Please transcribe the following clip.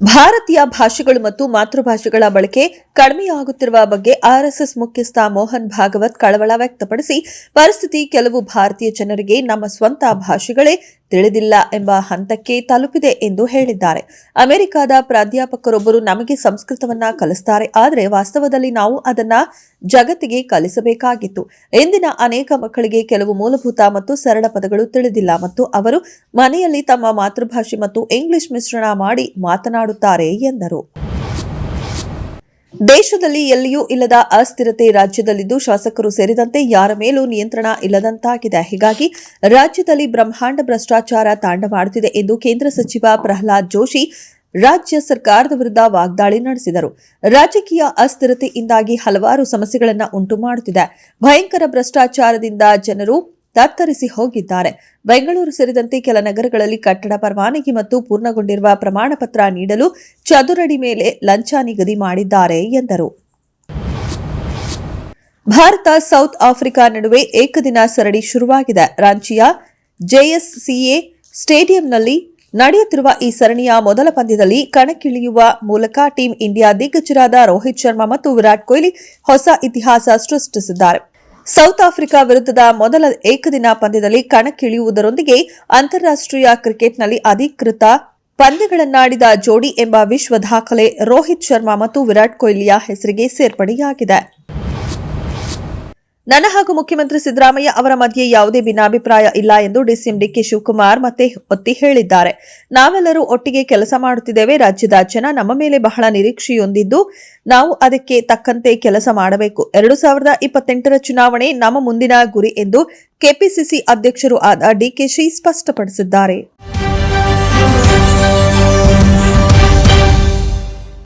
ಭಾರತೀಯ ಭಾಷೆಗಳು ಮತ್ತು ಮಾತೃಭಾಷೆಗಳ ಬಳಕೆ ಕಡಿಮೆಯಾಗುತ್ತಿರುವ ಬಗ್ಗೆ ಆರ್ಎಸ್ಎಸ್ ಮುಖ್ಯಸ್ಥ ಮೋಹನ್ ಭಾಗವತ್ ಕಳವಳ ವ್ಯಕ್ತಪಡಿಸಿ, ಪರಿಸ್ಥಿತಿ ಕೆಲವು ಭಾರತೀಯ ಜನರಿಗೆ ನಮ್ಮ ಸ್ವಂತ ಭಾಷೆಗಳೇ ತಿಳಿದಿಲ್ಲ ಎಂಬ ಹಂತಕ್ಕೆ ತಲುಪಿದೆ ಎಂದು ಹೇಳಿದ್ದಾರೆ. ಅಮೆರಿಕದ ಪ್ರಾಧ್ಯಾಪಕರೊಬ್ಬರು ನಮಗೆ ಸಂಸ್ಕೃತವನ್ನ ಕಲಿಸುತ್ತಾರೆ, ಆದರೆ ವಾಸ್ತವದಲ್ಲಿ ನಾವು ಅದನ್ನ ಜಗತ್ತಿಗೆ ಕಲಿಸಬೇಕಾಗಿತ್ತು. ಇಂದಿನ ಅನೇಕ ಮಕ್ಕಳಿಗೆ ಕೆಲವು ಮೂಲಭೂತ ಮತ್ತು ಸರಳ ಪದಗಳು ತಿಳಿದಿಲ್ಲ ಮತ್ತು ಅವರು ಮನೆಯಲ್ಲಿ ತಮ್ಮ ಮಾತೃಭಾಷೆ ಮತ್ತು ಇಂಗ್ಲಿಷ್ ಮಿಶ್ರಣ ಮಾಡಿ ಮಾತನಾಡುತ್ತಾರೆ ಎಂದರು. ದೇಶದಲ್ಲಿ ಎಲ್ಲಿಯೂ ಇಲ್ಲದ ಅಸ್ಥಿರತೆ ರಾಜ್ಯದಲ್ಲಿದ್ದು ಶಾಸಕರು ಸೇರಿದಂತೆ ಯಾರ ಮೇಲೂ ನಿಯಂತ್ರಣ ಇಲ್ಲದಂತಾಗಿದೆ. ಹೀಗಾಗಿ ರಾಜ್ಯದಲ್ಲಿ ಬ್ರಹ್ಮಾಂಡ ಭ್ರಷ್ಟಾಚಾರ ತಾಂಡವಾಡುತ್ತಿದೆ ಎಂದು ಕೇಂದ್ರ ಸಚಿವ ಪ್ರಹ್ಲಾದ್ ಜೋಶಿ ರಾಜ್ಯ ಸರ್ಕಾರದ ವಿರುದ್ಧ ವಾಗ್ದಾಳಿ ನಡೆಸಿದರು. ರಾಜಕೀಯ ಅಸ್ಥಿರತೆಯಿಂದಾಗಿ ಹಲವಾರು ಸಮಸ್ಯೆಗಳನ್ನು ಉಂಟು ಮಾಡುತ್ತಿದೆ. ಭಯಂಕರ ಭ್ರಷ್ಟಾಚಾರದಿಂದ ಜನರು ತತ್ತರಿಸಿ ಹೋಗಿದ್ದಾರೆ. ಬೆಂಗಳೂರು ಸೇರಿದಂತೆ ಕೆಲ ನಗರಗಳಲ್ಲಿ ಕಟ್ಟಡ ಪರವಾನಗಿ ಮತ್ತು ಪೂರ್ಣಗೊಂಡಿರುವ ಪ್ರಮಾಣ ಪತ್ರ ನೀಡಲು ಚದುರಡಿ ಮೇಲೆ ಲಂಚ ನಿಗದಿ ಮಾಡಿದ್ದಾರೆ ಎಂದರು. ಭಾರತ ಸೌತ್ ಆಫ್ರಿಕಾ ನಡುವೆ ಏಕದಿನ ಸರಣಿ ಶುರುವಾಗಿದೆ. ರಾಂಚಿಯ ಜೆಎಸ್ಸಿಎ ಸ್ಟೇಡಿಯಂನಲ್ಲಿ ನಡೆಯುತ್ತಿರುವ ಈ ಸರಣಿಯ ಮೊದಲ ಪಂದ್ಯದಲ್ಲಿ ಕಣಕ್ಕಿಳಿಯುವ ಮೂಲಕ ಟೀಂ ಇಂಡಿಯಾ ದಿಗ್ಗಜರಾದ ರೋಹಿತ್ ಶರ್ಮಾ ಮತ್ತು ವಿರಾಟ್ ಕೊಹ್ಲಿ ಹೊಸ ಇತಿಹಾಸ ಸೃಷ್ಟಿಸಿದ್ದಾರೆ. ಸೌತ್ ಆಫ್ರಿಕಾ ವಿರುದ್ಧದ ಮೊದಲ ಏಕದಿನ ಪಂದ್ಯದಲ್ಲಿ ಕಣಕ್ಕಿಳಿಯುವುದರೊಂದಿಗೆ ಅಂತಾರಾಷ್ಟ್ರೀಯ ಕ್ರಿಕೆಟ್ನಲ್ಲಿ ಅಧಿಕೃತ ಪಂದ್ಯಗಳನ್ನಾಡಿದ ಜೋಡಿ ಎಂಬ ವಿಶ್ವ ದಾಖಲೆ ರೋಹಿತ್ ಶರ್ಮಾ ಮತ್ತು ವಿರಾಟ್ ಕೊಹ್ಲಿಯ ಹೆಸರಿಗೆ ಸೇರ್ಪಡೆಯಾಗಿದೆ. ನನ್ನ ಹಾಗೂ ಮುಖ್ಯಮಂತ್ರಿ ಸಿದ್ದರಾಮಯ್ಯ ಅವರ ಮಧ್ಯೆ ಯಾವುದೇ ಭಿನ್ನಾಭಿಪ್ರಾಯ ಇಲ್ಲ ಎಂದು ಡಿಸಿಎಂ ಡಿಕೆ ಶಿವಕುಮಾರ್ ಮತ್ತೆ ಒತ್ತಿ ಹೇಳಿದ್ದಾರೆ. ನಾವೆಲ್ಲರೂ ಒಟ್ಟಿಗೆ ಕೆಲಸ ಮಾಡುತ್ತಿದ್ದೇವೆ. ರಾಜ್ಯದ ಜನ ನಮ್ಮ ಮೇಲೆ ಬಹಳ ನಿರೀಕ್ಷೆಯೊಂದಿದ್ದು ನಾವು ಅದಕ್ಕೆ ತಕ್ಕಂತೆ ಕೆಲಸ ಮಾಡಬೇಕು. 2028ರ ಚುನಾವಣೆ ನಮ್ಮ ಮುಂದಿನ ಗುರಿ ಎಂದು ಕೆಪಿಸಿಸಿ ಅಧ್ಯಕ್ಷರೂ ಆದ ಡಿಕೆಶಿ ಸ್ಪಷ್ಟಪಡಿಸಿದ್ದಾರೆ.